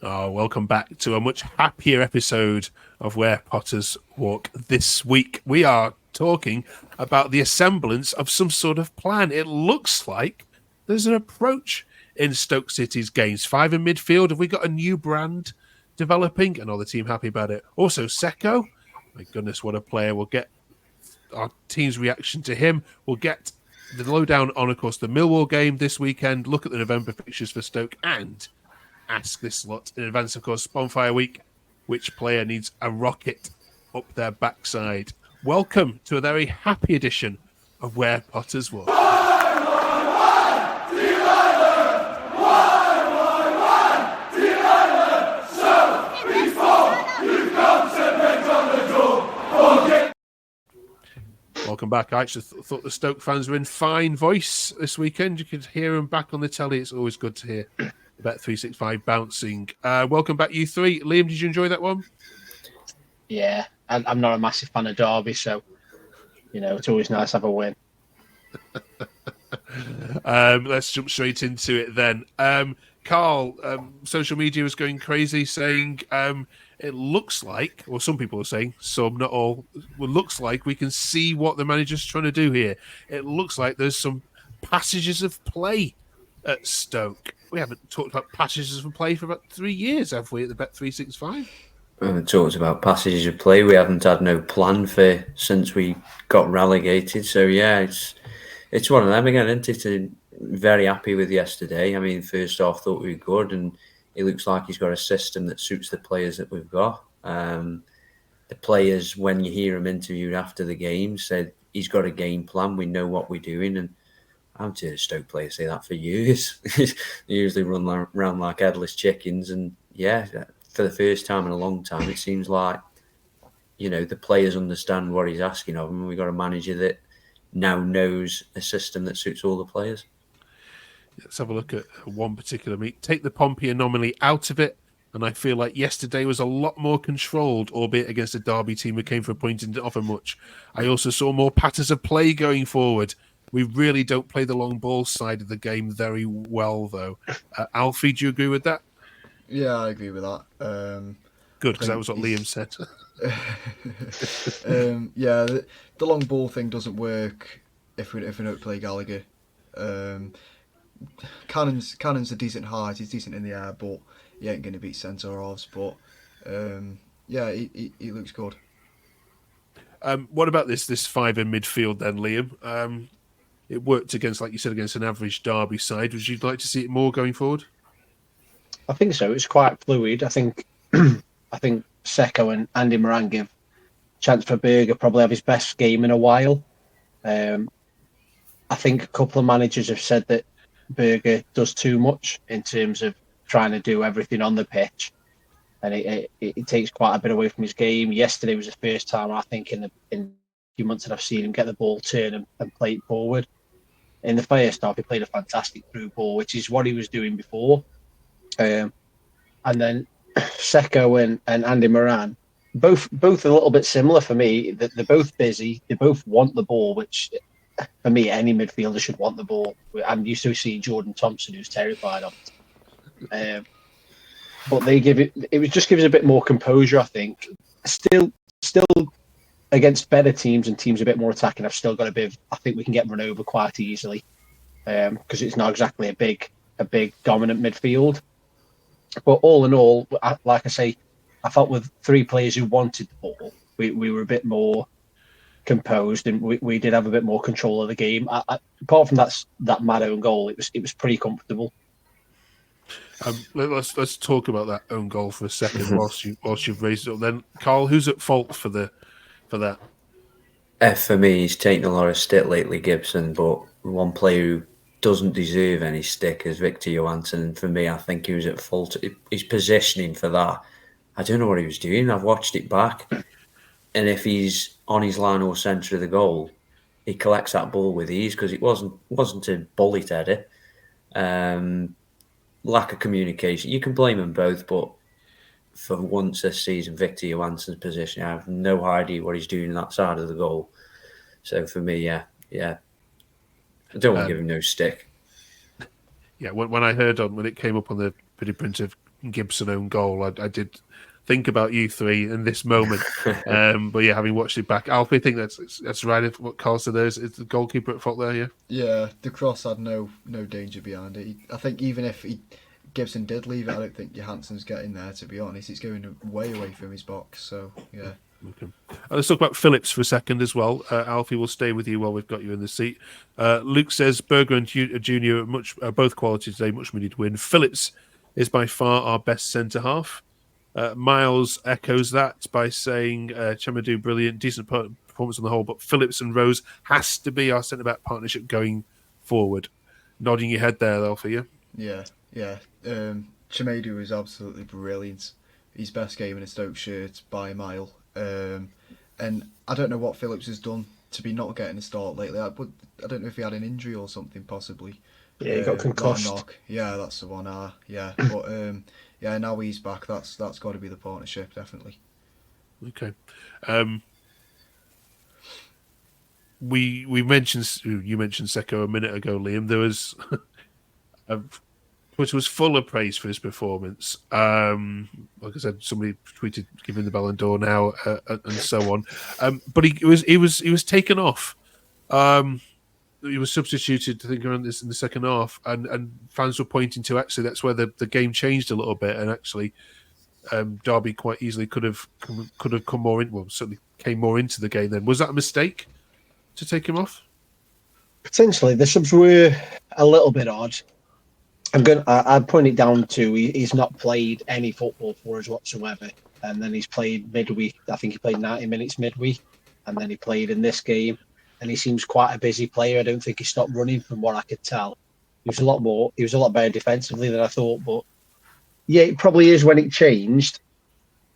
Oh, welcome back to a much happier episode of Where Potters Walk. This week, we are talking about the semblance of some sort of plan. It looks like there's an approach in Stoke City's games. 5 in midfield. Have we got a new brand developing? And all the team happy about it. Also, Seko. My goodness, what a player. We'll get our team's reaction to him. We'll get the lowdown on, of course, the Millwall game this weekend. Look at the November fixtures for Stoke and ask this lot in advance, of course, Bonfire Week, which player needs a rocket up their backside. Welcome to a very happy edition of Where Potters Walk. Welcome back. I actually thought the Stoke fans were in fine voice this weekend. You could hear them back on the telly. It's always good to hear Bet365 bouncing. Welcome back, you three. Liam, did you enjoy that one? Yeah, I'm not a massive fan of Derby, so, it's always nice to have a win. Let's jump straight into it then. Carl, social media was going crazy saying it looks like, or some people are saying, some, not all, it looks like we can see what the manager's trying to do here. It looks like there's some passages of play at Stoke. We haven't talked about passages of play for about 3 years, have we, at the Bet365? We haven't talked about passages of play. We haven't had no plan for since we got relegated. So, yeah, it's one of them again, isn't it? Very happy with yesterday. I mean, first half thought we were good, and it looks like he's got a system that suits the players that we've got. The players, when you hear him interviewed after the game, said he's got a game plan. We know what we're doing, and I've heard Stoke players say that for years. They usually run around like headless chickens. And yeah, for the first time in a long time, it seems like, the players understand what he's asking of them. We've got a manager that now knows a system that suits all the players. Let's have a look at one particular meet. Take the Pompey anomaly out of it, and I feel like yesterday was a lot more controlled, albeit against a Derby team who came for a point and didn't offer much. I also saw more patterns of play going forward. We really don't play the long ball side of the game very well, though. Alfie, do you agree with that? Yeah, I agree with that. Good, because that was what Liam said. Yeah, the long ball thing doesn't work if we don't play Gallagher. Cannon's a decent height. He's decent in the air, but he ain't going to beat centre halves. But yeah, he looks good. What about this 5 in midfield then, Liam? It worked against, like you said, against an average Derby side. Would you like to see it more going forward? I think so. It's quite fluid. I think Seko and Andy Moran give chance for Berger probably have his best game in a while. I think a couple of managers have said that Berger does too much in terms of trying to do everything on the pitch, and it takes quite a bit away from his game. Yesterday was the first time I think in a few months that I've seen him get the ball turn and play it forward. In the first half, he played a fantastic through ball, which is what he was doing before. And then Seko and Andy Moran, both a little bit similar for me. That they're both busy. They both want the ball, which for me, any midfielder should want the ball. I'm used to seeing Jordan Thompson, who's terrified of it. But they give it. It just gives a bit more composure, I think. Still against better teams and teams a bit more attacking, I've still got a bit. I think we can get run over quite easily because it's not exactly a big dominant midfield. But all in all, like I say, I felt with 3 players who wanted the ball, we were a bit more composed and we did have a bit more control of the game. Apart from that mad own goal, it was pretty comfortable. Let's talk about that own goal for a second whilst you've raised it up. Then, Carl, who's at fault for that? For me, he's taken a lot of stick lately, Gibson. But one player who doesn't deserve any stick is Victor Johansson. And for me, I think he was at fault. His positioning for that, I don't know what he was doing. I've watched it back, and if he's on his line or centre of the goal, he collects that ball with ease because it wasn't a bullet header. Lack of communication. You can blame them both, but for once this season, Victor Johansson's position, I have no idea what he's doing on that side of the goal. So for me, yeah. I don't want to give him no stick. Yeah, when I heard when it came up on the pretty print of Gibson own goal. I did think about you three in this moment. But yeah, having watched it back, Alfie, I think that's right. If what Carl said there is the goalkeeper at fault there. Yeah. Yeah, the cross had no danger behind it. I think even if Gibson did leave it, I don't think Johansson's getting there, to be honest. It's going way away from his box, so yeah. Okay. Let's talk about Phillips for a second as well. Alfie, we'll stay with you while we've got you in the seat. Luke says Berger and Junior are both quality today, much needed win. Phillips is by far our best centre-half. Miles echoes that by saying Chamadou, brilliant, decent performance on the whole, but Phillips and Rose has to be our centre-back partnership going forward. Nodding your head there, Alfie, yeah? Yeah. Chamadou was absolutely brilliant. His best game in a Stoke shirt by a mile. And I don't know what Phillips has done to be not getting a start lately. I don't know if he had an injury or something, possibly. Yeah, he got concussed. Yeah, that's the one. Yeah, but yeah, now he's back. That's got to be the partnership, definitely. Okay. You mentioned Seko a minute ago, Liam. There was Twitter was full of praise for his performance. Like I said, somebody tweeted giving the Ballon d'Or now, and so on. But he was taken off. He was substituted, I think, around this in the second half, and fans were pointing to actually that's where the game changed a little bit, and actually Derby quite easily could have come more in. Well, certainly came more into the game. Then was that a mistake to take him off? Potentially, the subs were a little bit odd. I'd point it down to he's not played any football for us whatsoever, and then he's played midweek. I think he played 90 minutes midweek, and then he played in this game. And he seems quite a busy player. I don't think he stopped running from what I could tell. He was a lot better defensively than I thought. But yeah, it probably is when it changed.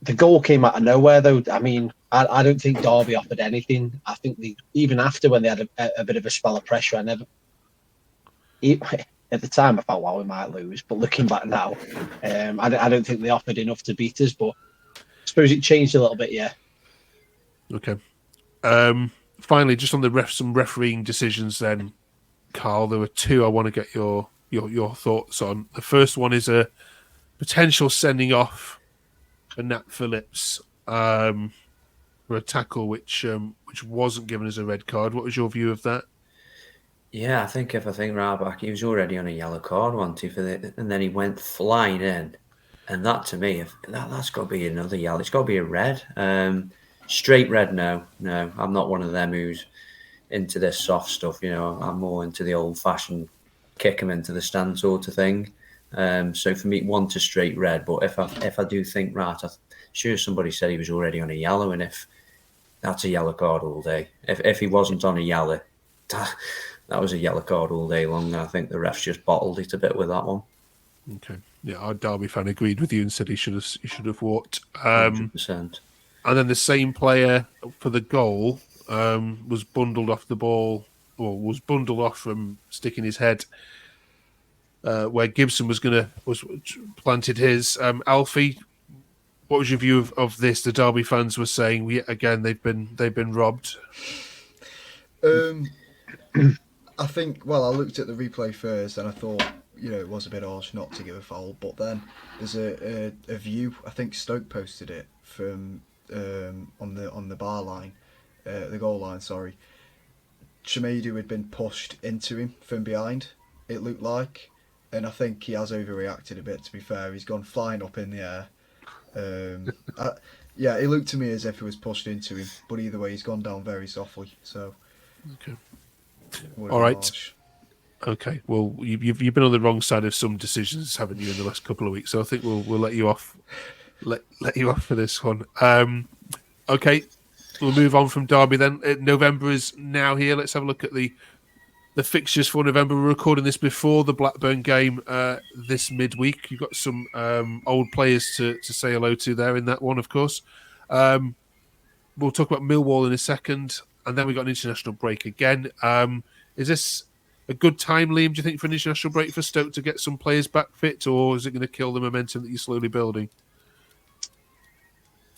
The goal came out of nowhere, though. I mean, I don't think Derby offered anything. I think even after when they had a bit of a spell of pressure, at the time I thought, well, we might lose. But looking back now, I don't think they offered enough to beat us. But I suppose it changed a little bit, yeah. Okay. Finally, just on some refereeing decisions then, Carl, there were two I want to get your thoughts on. The first one is a potential sending off for Nat Phillips for a tackle which wasn't given as a red card. What was your view of that? Yeah, I think right back, he was already on a yellow card, wasn't he? And then he went flying in. And that, to me, that's got to be another yellow. It's got to be a red. Straight red, no. I'm not one of them who's into this soft stuff. You know, I'm more into the old-fashioned kick him into the stand sort of thing. So for me, one to straight red. But if I do think, right, I'm sure somebody said he was already on a yellow, and if that's a yellow card all day. If he wasn't on a yellow, that was a yellow card all day long. I think the refs just bottled it a bit with that one. Okay, yeah, our Derby fan agreed with you and said he should have walked. 100%. And then the same player for the goal was bundled off the ball, or was bundled off from sticking his head where Gibson was planted his. Alfie, what was your view of this? The Derby fans were saying, again, they've been robbed. I think, well, I looked at the replay first and I thought, it was a bit harsh not to give a foul. But then there's a view, I think Stoke posted it from on the bar line, the goal line, sorry. Chamadou had been pushed into him from behind, it looked like. And I think he has overreacted a bit, to be fair. He's gone flying up in the air. Yeah, it looked to me as if he was pushed into him. But either way, he's gone down very softly. So, okay. All right. Harsh. Okay. Well, you've been on the wrong side of some decisions, haven't you, in the last couple of weeks? So I think we'll let you off. Let you off for this one. Okay. We'll move on from Derby then. November is now here. Let's have a look at the fixtures for November. We're recording this before the Blackburn game this midweek. You've got some old players to say hello to there in that one, of course. We'll talk about Millwall in a second, and then we've got an international break again. Is this a good time, Liam, do you think, for an international break for Stoke to get some players back fit, or is it going to kill the momentum that you're slowly building?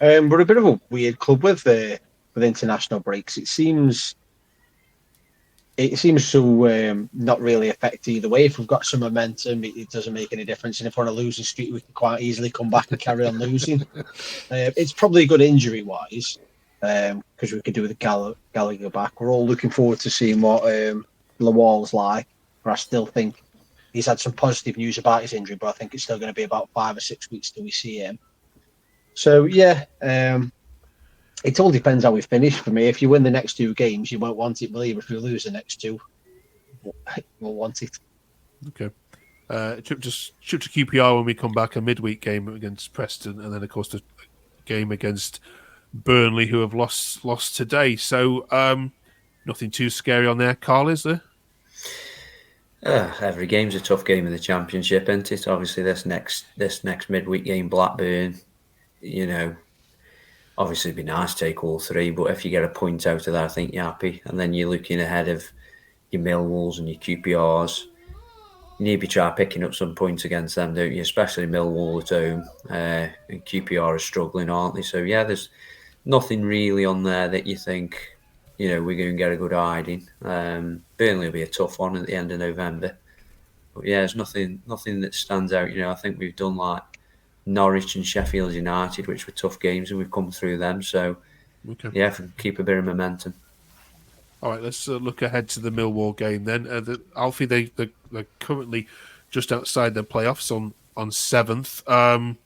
We're a bit of a weird club with international breaks. It seems it seems to not really affect either way. If we've got some momentum, it doesn't make any difference. And if we're on a losing streak, we can quite easily come back and carry on losing. It's probably good injury-wise, because we could do with the Gallagher back. We're all looking forward to seeing what Lawal's like. But I still think he's had some positive news about his injury, but I think it's still going to be about 5 or 6 weeks till we see him. So, yeah, it all depends how we finish for me. If you win the next 2 games, you won't want it, will you? If we lose the next 2, we'll want it. Okay. Trip to QPR when we come back, a midweek game against Preston, and then, of course, the game against Burnley, who have lost today. So, nothing too scary on there. Carl, is there? Every game's a tough game in the Championship, isn't it? Obviously, this next midweek game, Blackburn, obviously it'd be nice to take all 3, but if you get a point out of that, I think you're happy. And then you're looking ahead of your Millwalls and your QPRs. You need to be trying picking up some points against them, don't you? Especially Millwall at home. And QPR are struggling, aren't they? So, yeah, there's nothing really on there that you think, we're going to get a good hiding. Burnley will be a tough one at the end of November. But, yeah, there's nothing that stands out. I think we've done like Norwich and Sheffield United, which were tough games, and we've come through them. So, yeah, if we can keep a bit of momentum. All right, let's look ahead to the Millwall game then. Alfie, they're currently just outside the playoffs on 7th.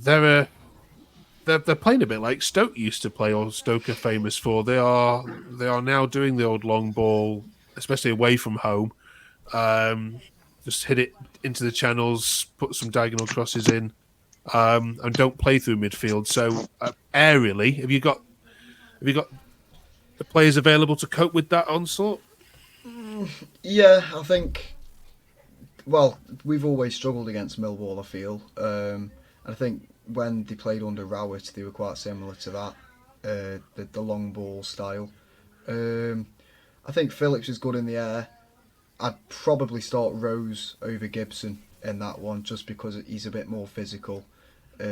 They're playing a bit like Stoke used to play, or Stoke are famous for. They are now doing the old long ball, especially away from home. Just hit it into the channels, put some diagonal crosses in, and don't play through midfield. So aerially, have you got the players available to cope with that onslaught? Yeah, I think. Well, we've always struggled against Millwall, I feel. I think when they played under Rowett, they were quite similar to that, the long ball style. I think Phillips is good in the air. I'd probably start Rose over Gibson in that one, just because he's a bit more physical. He's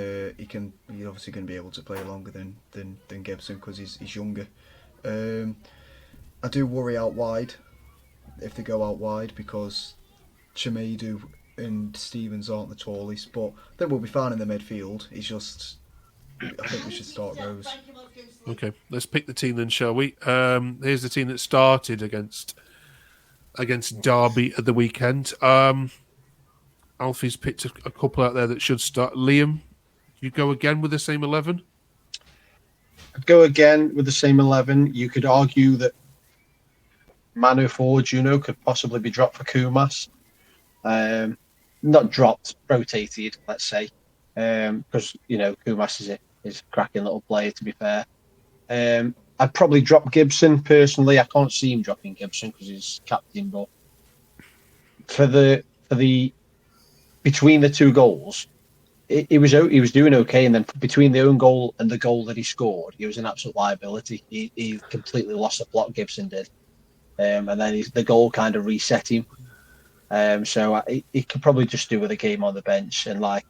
obviously going to be able to play longer than Gibson because he's younger. I do worry out wide if they go out wide, because Chimedu and Stevens aren't the tallest, but I think we'll be fine in the midfield. I think we should start Rose. Okay, let's pick the team then, shall we? Here's the team that started against Derby at the weekend. Alfie's picked a couple out there that should start. Liam, you go again with the same 11? I'd go again with the same 11. You could argue that Manu for Juno could possibly be dropped for Kumas. Not dropped, rotated, let's say, because Kumas is a cracking little player, to be fair. I'd probably drop Gibson personally. I can't see him dropping Gibson because he's captain, but for the between the 2 goals, he was doing okay, and then between the own goal and the goal that he scored, he was an absolute liability. He completely lost the plot. Gibson did, and then the goal kind of reset him. So he could probably just do with a game on the bench, and like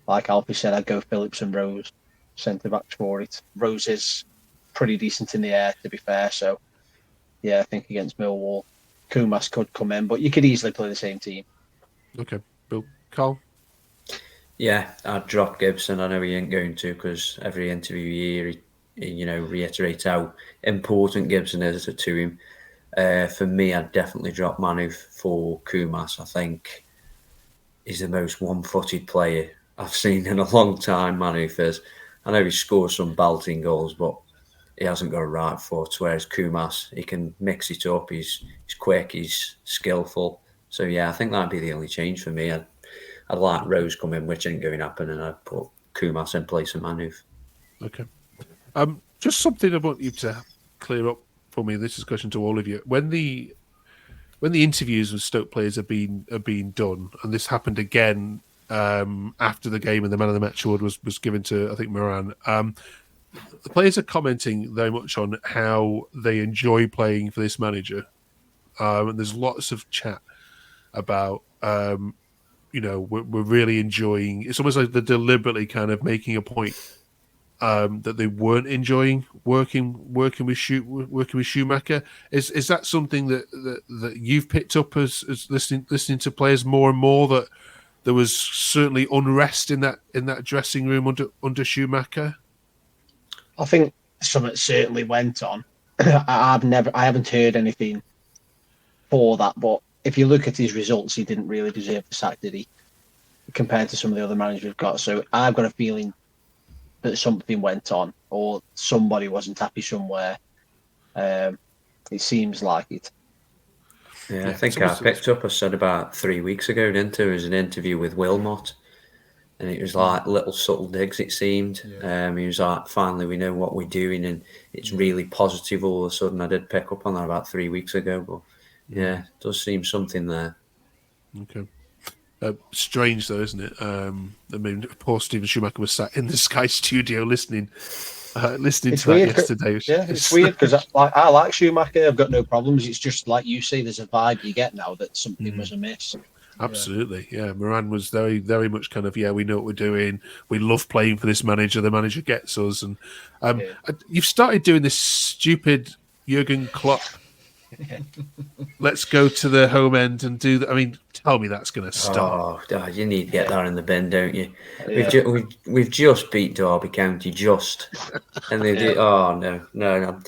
Alfie said, I'd go Phillips and Rose centre backs for it. Rose is pretty decent in the air, to be fair. So yeah, I think against Millwall, Kumas could come in, but you could easily play the same team. Okay, Bill, Carl. Yeah, I'd drop Gibson. I know he ain't going to, because every interview you hear, he reiterates how important Gibson is to him. For me, I'd definitely drop Manu for Kumas. I think he's the most one-footed player I've seen in a long time, Manu is. I know he scores some belting goals, but he hasn't got a right foot, whereas Kumas, he can mix it up. He's quick, he's skillful. So, yeah, I think that'd be the only change for me. I'd like Rose come in, which ain't going to happen, and I'd put Kumas in place of Manu. Okay. Just something I want you to clear up for me. This is a question to all of you. When the interviews with Stoke players have been done, and this happened again after the game, and the man of the match award was given to, I think, Moran. The players are commenting very much on how they enjoy playing for this manager, and there's lots of chat about we're really enjoying. It's almost like they're deliberately kind of making a point that they weren't enjoying working with Schumacher. Is that something that you've picked up as listening to players more and more, that there was certainly unrest in that dressing room under Schumacher? I think something certainly went on. I haven't heard anything for that, but if you look at his results, he didn't really deserve the sack, did he? Compared to some of the other managers we've got. So I've got a feeling that something went on, or somebody wasn't happy somewhere. It seems like it. Yeah, I think I picked up, I said about 3 weeks ago, didn't I? It was an interview with Wilmot, and it was like little subtle digs, it seemed. Yeah. He was like, finally, we know what we're doing, and it's really positive all of a sudden. I did pick up on that about 3 weeks ago, but yeah, it does seem something there. Okay. Strange though, isn't it? I mean, poor Steven Schumacher was sat in the Sky studio listening to that yesterday. Yeah, it's weird because I like Schumacher. I've got no problems. It's just like you say, there's a vibe you get now that something was amiss. Absolutely, yeah. Moran was very, very much kind of, we know what we're doing. We love playing for this manager. The manager gets us, and you've started doing this stupid Jurgen Klopp. Let's go to the home end and do that. I mean, tell me that's going to stop. Oh, you need to get that in the bin, don't you? Yeah. We've just beat Derby County, and they do. Oh no.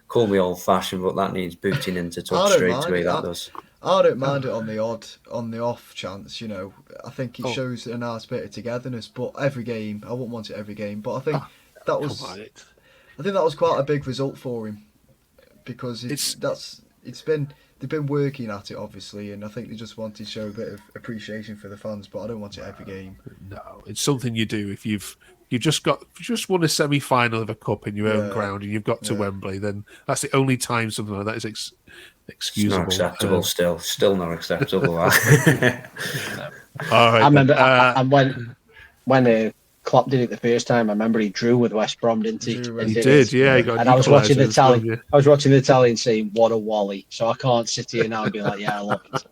Call me old fashioned, but that needs booting into touch straight away. That does. I don't mind it on the off chance. I think it shows a nice bit of togetherness. But every game, I wouldn't want it every game. But I think that was quite a big result for him, because they've been working at it, obviously, and I think they just wanted to show a bit of appreciation for the fans. But I don't want it every game. No, it's something you do if you've just won a semi-final of a cup in your own ground and you've got to Wembley. Then that's the only time something like that is excusable. It's not acceptable. Still not acceptable. All right. I remember when Klopp did it the first time. I remember he drew with West Brom, didn't he? He did, yeah. He got and I was watching the tally. I was watching the tally and saying, "What a wally!" So I can't sit here now and be like, "Yeah, I love it."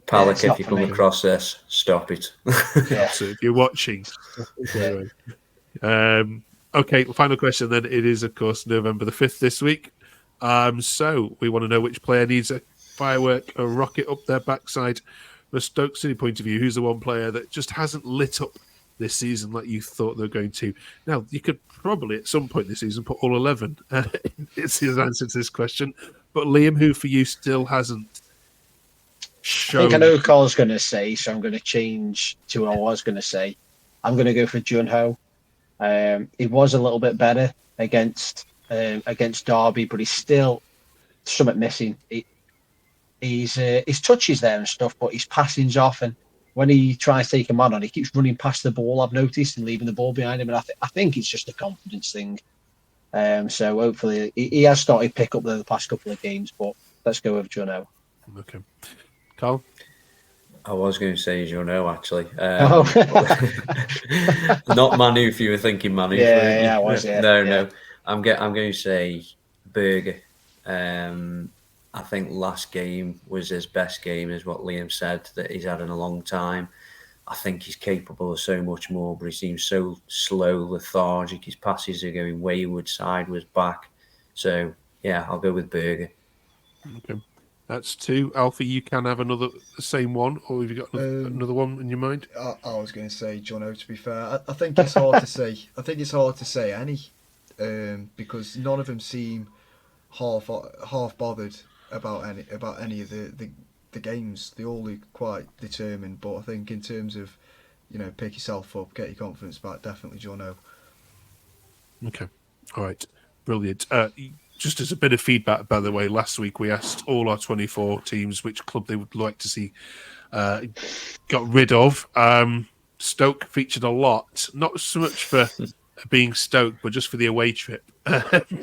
PELACH, if you come across this, stop it. Yeah. So if you're watching. Okay, final question then. It is, of course, November the 5th this week. So we want to know which player needs a firework, a rocket up their backside. From a Stoke City point of view, who's the one player that just hasn't lit up this season like you thought they were going to? Now, you could probably at some point this season put all 11. It's his answer to this question. But Liam, who for you still hasn't shown? I think I know who Cole's going to say, so I'm going to change to what I was going to say. I'm going to go for Junho. He was a little bit better against Derby, but he's still something missing. His touch is there and stuff, but his passing's off, and when he tries to take a man on, he keeps running past the ball, I've noticed, and leaving the ball behind him, and I think it's just a confidence thing. So hopefully he has started to pick up the past couple of games, but let's go with Junho. Okay. Carl? I was going to say Junho, actually. Not Manu, if you were thinking Manu. Yeah, I was, yeah. No. I'm going to say Berger. I think last game was his best game, is what Liam said, that he's had in a long time. I think he's capable of so much more, but he seems so slow, lethargic. His passes are going wayward, sideways, back. So, yeah, I'll go with Berger. Okay. That's 2. Alfie, you can have the same one, or have you got another one in your mind? I was going to say Junho, to be fair. I think it's hard to say. I think it's hard to say any, because none of them seem half bothered about any of the games. They all look quite determined, but I think in terms of, pick yourself up, get your confidence back, definitely Junho. Okay, all right, brilliant. Just as a bit of feedback, by the way, last week we asked all our 24 teams which club they would like to see got rid of. Stoke featured a lot, not so much for being Stoke, but just for the away trip.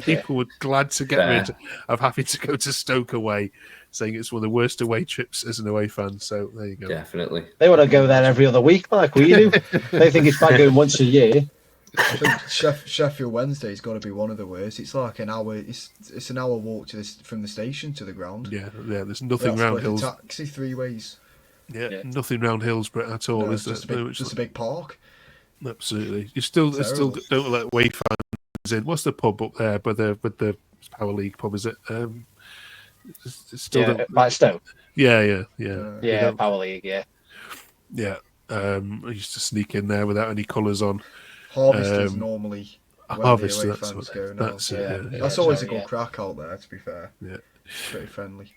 People were glad to get rid of having to go to Stoke away, saying it's one of the worst away trips as an away fan. So there you go. Definitely. They want to go there every other week, Mike. What you do? They think it's bad going once a year. I think Sheffield Wednesday's got to be one of the worst. It's like an hour. It's an hour walk from the station to the ground. Yeah. There's nothing round hills. Taxi 3 ways. Yeah, nothing round Hillsborough at all. No, is just there? a big park. Absolutely. You still Terrible. don't let away fans in. What's the pub up there? With the Power League pub, is it? It's still Yeah, don't- like Stoke. yeah. Yeah, You don't- Power League. Yeah, yeah. I used to sneak in there without any colours on. Harvester's normally where Harvester, the away that's fans what- go now. that's it, yeah. That's Yeah, always so, a good yeah. crack out there, to be fair. Yeah. Pretty friendly.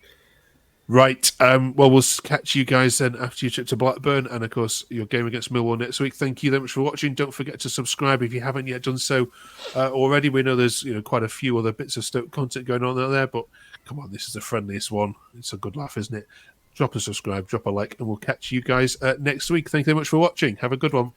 Right. Well, we'll catch you guys then after your trip to Blackburn, and of course your game against Millwall next week. Thank you very much for watching. Don't forget to subscribe if you haven't yet done so already. We know there's quite a few other bits of Stoke content going on out there, but come on, this is the friendliest one. It's a good laugh, isn't it? Drop a subscribe, drop a like, and we'll catch you guys next week. Thank you very much for watching. Have a good one.